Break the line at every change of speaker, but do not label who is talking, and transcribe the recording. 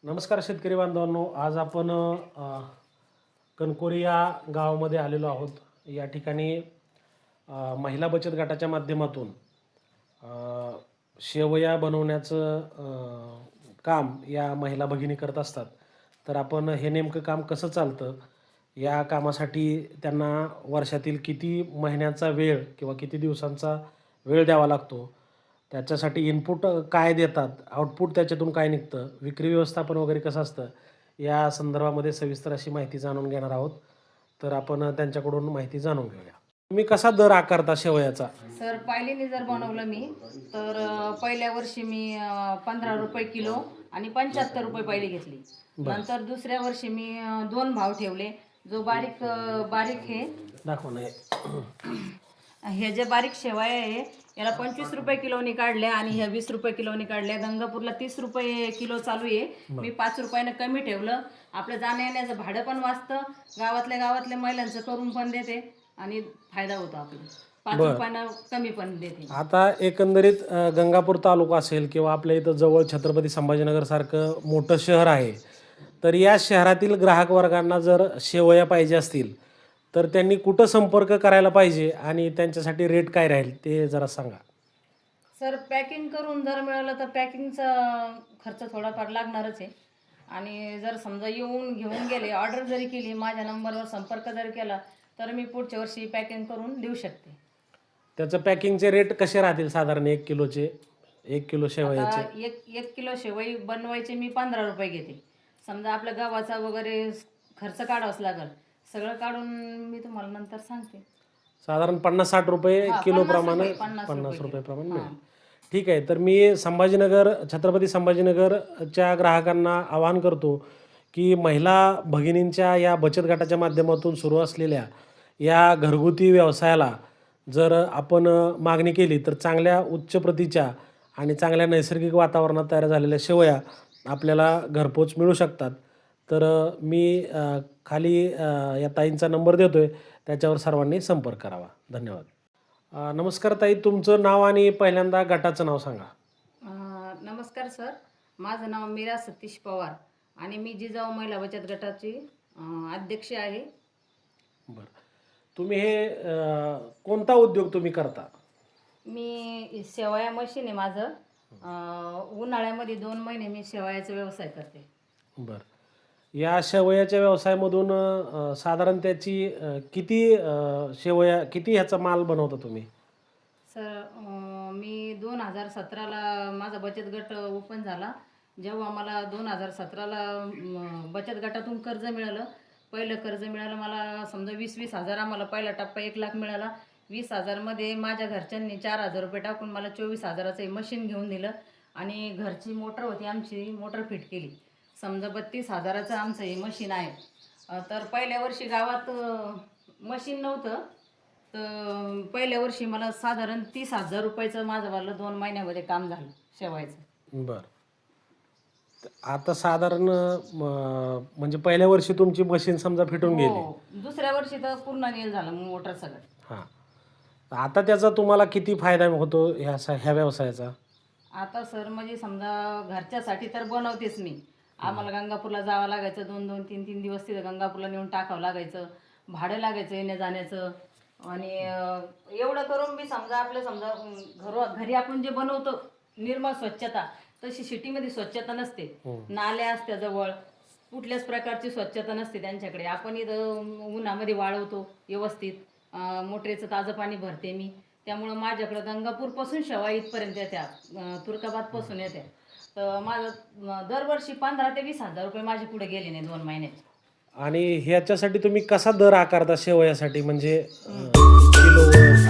नमस्कार शेतकरी बांधवांनो, आज आपण कणकोरी या गावामध्ये आलेलो आहोत. या ठिकाणी महिला बचत गटाच्या माध्यमातून शेवया बनवण्याचं काम या महिला भगिनी करत असतात. तर आपण हे नेमकं काम कसं चालतं, या कामासाठी त्यांना वर्षातील किती महिन्यांचा वेळ किंवा किती दिवसांचा वेळ द्यावा लागतो, त्याच्यासाठी इनपुट काय देतात, आउटपुट त्याच्यातून काय निघतं, विक्री व्यवस्थापन वगैरे कसं असतं, या संदर्भामध्ये सविस्तर अशी माहिती जाणून घेणार आहोत. तर आपण त्यांच्याकडून माहिती जाणून घेऊया. तुम्ही कसा दर आकारता शेवयाचा?
सर, पहिल्याने जर बनवलं मी तर पहिल्या वर्षी मी 15 रुपये किलो आणि 75 रुपये पहिले घेतली. नंतर दुसऱ्या वर्षी मी 2 भाव ठेवले. जो बारीक बारीक हे
दाखवा ना.
हे जे बारीक शेवया आहे याला 25 रुपये किलोनी काढल्या आणि ह्या 20 रुपये किलोनी काढल्या. गंगापूरला 30 रुपये किलो चालू आहे. मी 5 रुपयानं कमी ठेवलं. आपलं जाण्या येण्याचं भाडं पण वाचतं, गावातल्या महिलांचं करून पण देते आणि फायदा होतो आपला. 5 रुपयानं कमी पण देते.
आता एकंदरीत गंगापूर तालुका असेल किंवा आपल्या इथं जवळ छत्रपती संभाजीनगर सारखं मोठं शहर आहे, तर या शहरातील ग्राहक वर्गांना जर शेवया पाहिजे असतील तर त्यांनी कुठं संपर्क करायला पाहिजे आणि त्यांच्यासाठी रेट काय राहील ते जरा सांगा.
सर, पॅकिंग करून जर मिळालं तर पॅकिंगचा खर्च थोडाफार लागणारच आहे. आणि जर समजा येऊन घेऊन गेले, ऑर्डर जरी केली, माझ्या नंबरवर संपर्क जर केला तर मी पुढच्या वर्षी पॅकिंग करून देऊ शकते.
त्याचं पॅकिंगचे रेट कसे राहतील साधारण 1 किलोचे, 1 किलो शेवयाचे?
आता एक किलो शेवई बनवायचे मी 15 रुपये घेते. समजा आपल्या गव्हाचा वगैरे खर्च काढावाच लागेल, सगळं काढून मी तुम्हाला नंतर सांगते.
साधारण 50-60 रुपये किलो प्रमाणे, 50 रुपये प्रमाणे मिळेल. ठीक आहे. तर मी छत्रपती संभाजीनगरच्या ग्राहकांना आवाहन करतो की महिला भगिनींच्या या बचत गटाच्या माध्यमातून सुरू असलेल्या या घरगुती व्यवसायाला जर आपण मागणी केली तर चांगल्या उच्च प्रतीच्या आणि चांगल्या नैसर्गिक वातावरणात तयार झालेल्या शेवया आपल्याला घरपोच मिळू शकतात. तर मी खाली या ताईंचा नंबर देतो आहे, त्याच्यावर सर्वांनी संपर्क करावा. धन्यवाद. नमस्कार ताई, तुमचं नाव आणि पहिल्यांदा गटाचं नाव सांगा.
नमस्कार सर, माझं नाव मीरा सतीश पवार आणि मी जिजाऊ महिला बचत गटाची अध्यक्ष आहे.
बरं, तुम्ही हे कोणता उद्योग तुम्ही करता?
मी शेवया मशीन आहे माझं. उन्हाळ्यामध्ये 2 महिने मी शेवयाचा व्यवसाय करते.
बरं, या शेवयाच्या व्यवसायामधून साधारण त्याची शेवया किती ह्याचा माल बनवता तुम्ही?
सर, मी 2017ला माझा बचत गट ओपन झाला. जेव्हा मला 2017ला बचत गटातून कर्ज मिळालं, पहिलं कर्ज मिळालं मला समजा 20-20 हजार. आम्हाला पहिला टप्पा 1 लाख मिळाला. 20,000मध्ये माझ्या घरच्यांनी 4,000 रुपये टाकून मला 24,000चं हे मशीन घेऊन दिलं आणि घरची मोटर होती, आमची मोटर फिट केली. समजा 32,000चं आमचं हे मशीन आहे. तर पहिल्या वर्षी गावात मशीन नव्हतं, तर पहिल्या वर्षी मला साधारण 30,000 रुपयाचं माझंवालं 2 महिन्यामध्ये काम झालं शेवायचं.
बरं, आता साधारण म्हणजे पहिल्या वर्षी तुमची मशीन समजा फिटून गेली,
दुसऱ्या वर्षी तर पूर्ण नील झालं मोटर सगळं.
हां, आता त्याचा तुम्हाला किती फायदा होतो ह्या व्यवसायाचा?
आता सर, म्हणजे समजा घरच्यासाठी तर बनवतेच मी. आम्हाला गंगापूरला जावं लागायचं, 2-2, 3-3 दिवस तिथं गंगापूरला नेऊन टाकावं लागायचं, भाडं लागायचं येण्या जाण्याचं. आणि एवढं करून मी समजा आपलं समजा घरी आपण जे बनवतो निर्मळ स्वच्छता, तशी सिटीमध्ये स्वच्छता नसते. नाल्या असत्या जवळ, कुठल्याच प्रकारची स्वच्छता नसते त्यांच्याकडे. आपण इथं उन्हामध्ये वाळवतो व्यवस्थित, मोटरीचं ताजं पाणी भरते मी. त्यामुळं माझ्याकडं गंगापूरपासून शेवा इथपर्यंत येत्या, तुर्काबादपासून येत्या. तर माझं दरवर्षी 15,000 ते 20,000 रुपये माझे पुढे गेले नाही 2 महिन्याचे.
आणि ह्याच्यासाठी तुम्ही कसा दर आकारता शेवयासाठी, म्हणजे किलोवर